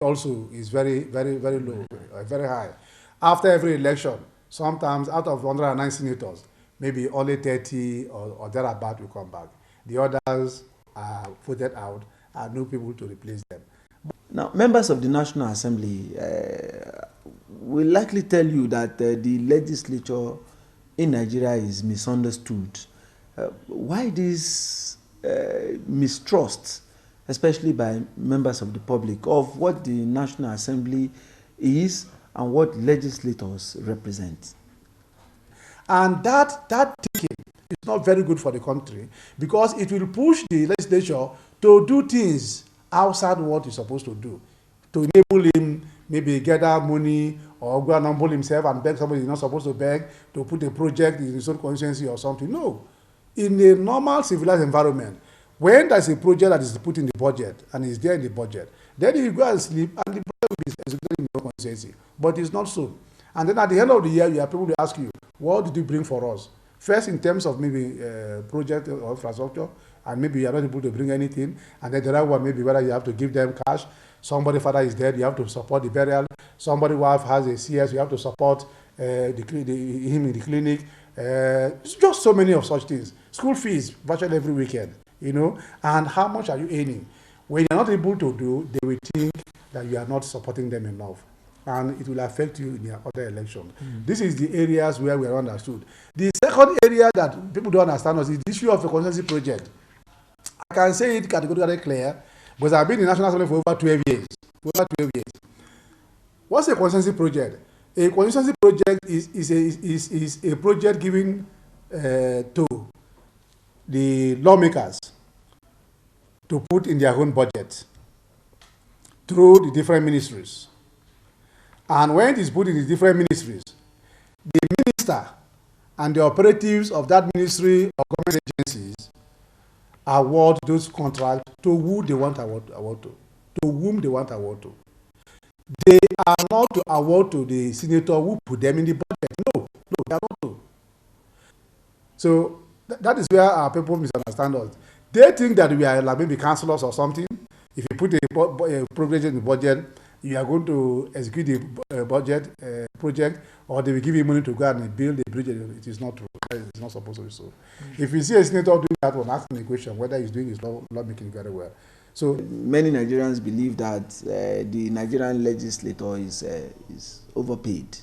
also is very, very, very low, very high. After every election, sometimes out of 109 senators, maybe only 30 or thereabout will come back. The others are voted out and no people to replace them. Now, members of the National Assembly will likely tell you that the legislature in Nigeria is misunderstood. Why this mistrust, especially by members of the public, of what the National Assembly is and what legislators represent? And that thinking is not very good for the country because it will push the legislature to do things outside what he's supposed to do, to enable him maybe gather money or go and humble himself and beg somebody he's not supposed to beg, to put a project in his own constituency or something. No. In a normal civilized environment, when there's a project that is put in the budget and is there in the budget, then you go and sleep and the project will be executed in your constituency. But it's not so. And then at the end of the year, you have people to ask you, what did you bring for us? First, in terms of maybe project or infrastructure, and maybe you are not able to bring anything. And then the other one, maybe whether you have to give them cash. Somebody father is dead, you have to support the burial. Somebody wife has a CS, you have to support him in the clinic. It's just so many of such things. School fees virtually every weekend, you know. And how much are you earning? When you're not able to do, they will think that you are not supporting them enough. And it will affect you in your other election. This is the areas where we are understood. The second area that people don't understand is the issue of a constituency project. I can say it categorically clear because I've been in National Assembly for over 12 years. What's a constituency project? A constituency project is a project given to the lawmakers to put in their own budget through the different ministries. And when it is put in the different ministries, the minister and the operatives of that ministry or government agencies award those contracts to who they want award to whom they want award to. They are not to award to the senator who put them in the budget. No, they are not to. So that is where our people misunderstand us. They think that we are like maybe councillors or something. If you put a provision in the budget, you are going to execute the budget project, or they will give you money to go and build a bridge. It is not true. It's not supposed to be so. If you see a senator doing that one, ask him a question whether he's doing his law making very well. So many Nigerians believe that the Nigerian legislator is overpaid,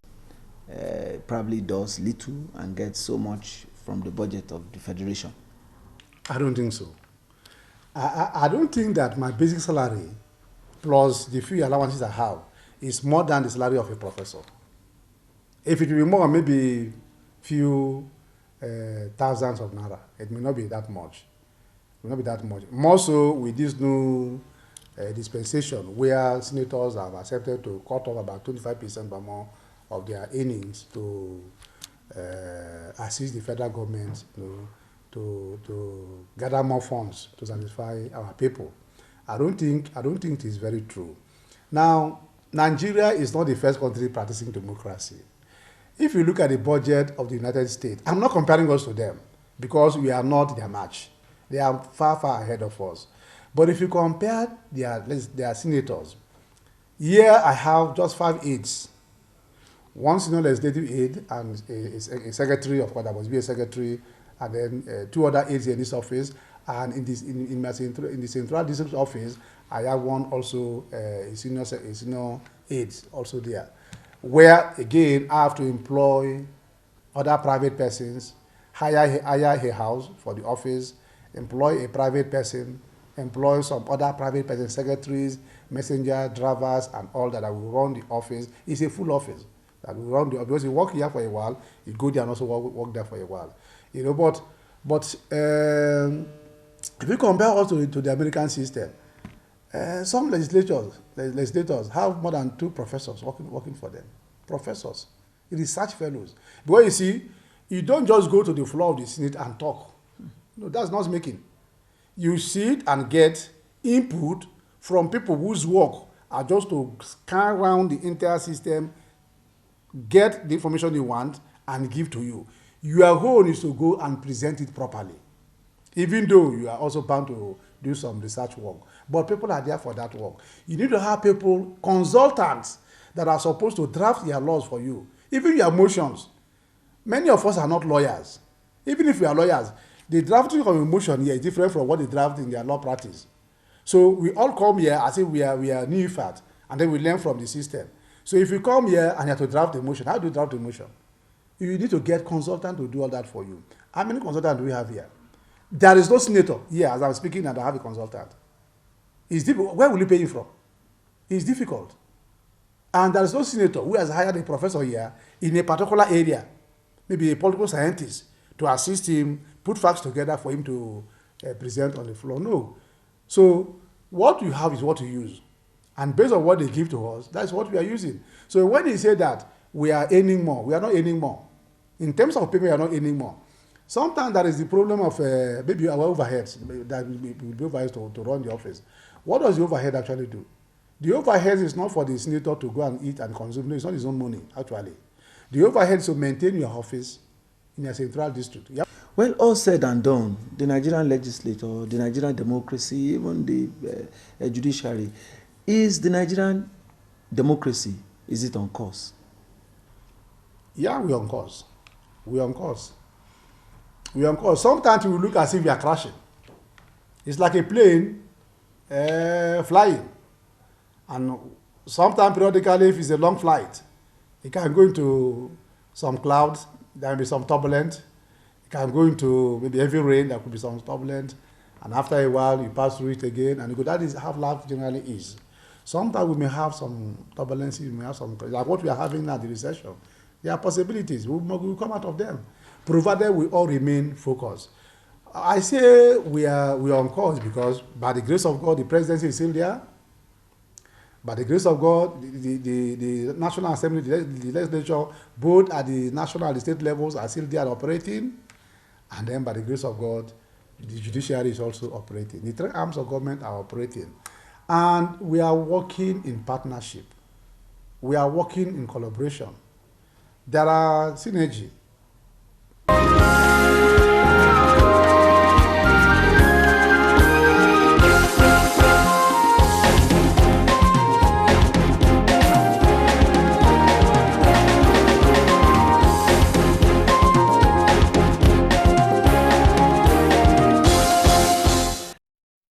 probably does little and gets so much from the budget of the federation. I don't think so. I don't think that my basic salary plus the few allowances I have is more than the salary of a professor. If it will be more, maybe few thousands of naira, it may not be that much. It will not be that much. More so with this new dispensation where senators have accepted to cut off about 25% or more of their earnings to assist the federal government to gather more funds to satisfy our people. I don't think it is very true. Now, Nigeria is not the first country practicing democracy. If you look at the budget of the United States, I'm not comparing us to them because we are not their match. They are far, far ahead of us. But if you compare their senators, here I have just 5 aides. One senior legislative aide and a secretary, of course, there must be a secretary, and then 2 other aides in this office. And in the central district office, I have one also, a senior aide also there, where again I have to employ other private persons, hire a house for the office, employ a private person, employ some other private person, secretaries, messenger, drivers, and all that will run the office. It's a full office that will run the office. Because you work here for a while, you go there and also work there for a while. You know, but if you compare also to the American system, some legislators have more than 2 professors working for them. Professors, research fellows. Because you see, you don't just go to the floor of the Senate and talk. No, that's not making. You sit and get input from people whose work are just to scan around the entire system, get the information you want, and give to you. Your own is to go and present it properly. Even though you are also bound to do some research work. But people are there for that work. You need to have people, consultants, that are supposed to draft your laws for you. Even your motions. Many of us are not lawyers. Even if we are lawyers, the drafting of a motion here is different from what they draft in their law practice. So we all come here as if we are neophyte, and then we learn from the system. So if you come here and you have to draft a motion, how do you draft a motion? You need to get consultant to do all that for you. How many consultants do we have here? There is no senator here as I'm speaking and I have a consultant. It's difficult. Where will you pay him from? It's difficult. And there is no senator who has hired a professor here in a particular area, maybe a political scientist, to assist him, put facts together for him to present on the floor. No. So what you have is what you use. And based on what they give to us, that's what we are using. So when they say that we are earning more, we are not earning more. In terms of payment, we are not earning more. Sometimes there is the problem of maybe our overheads that will be overheads to run the office. What does the overhead actually do? The overhead is not for the senator to go and eat and consume. No, it's not his own money, actually. The overhead is to maintain your office in a central district. Yep. Well, all said and done, the Nigerian legislature, the Nigerian democracy, even the judiciary, is the Nigerian democracy, is it on course? Yeah, we're on course. We're on course. We're on course. Sometimes we look as if we are crashing. It's like a plane flying. And sometimes periodically, if it's a long flight, it can go into some clouds, there will be some turbulence. It can go into maybe heavy rain, there could be some turbulence. And after a while, you pass through it again. And you go, that is how life generally is. Sometimes we may have some turbulences, we may have some, like what we are having now, the recession. There are possibilities. We will come out of them, provided we all remain focused. I say we are on course because by the grace of God, the presidency is still there. By the grace of God, the National Assembly, the legislature, both at the national and the state levels are still there operating. And then by the grace of God, the judiciary is also operating. The three arms of government are operating. And we are working in partnership. We are working in collaboration. There are synergy.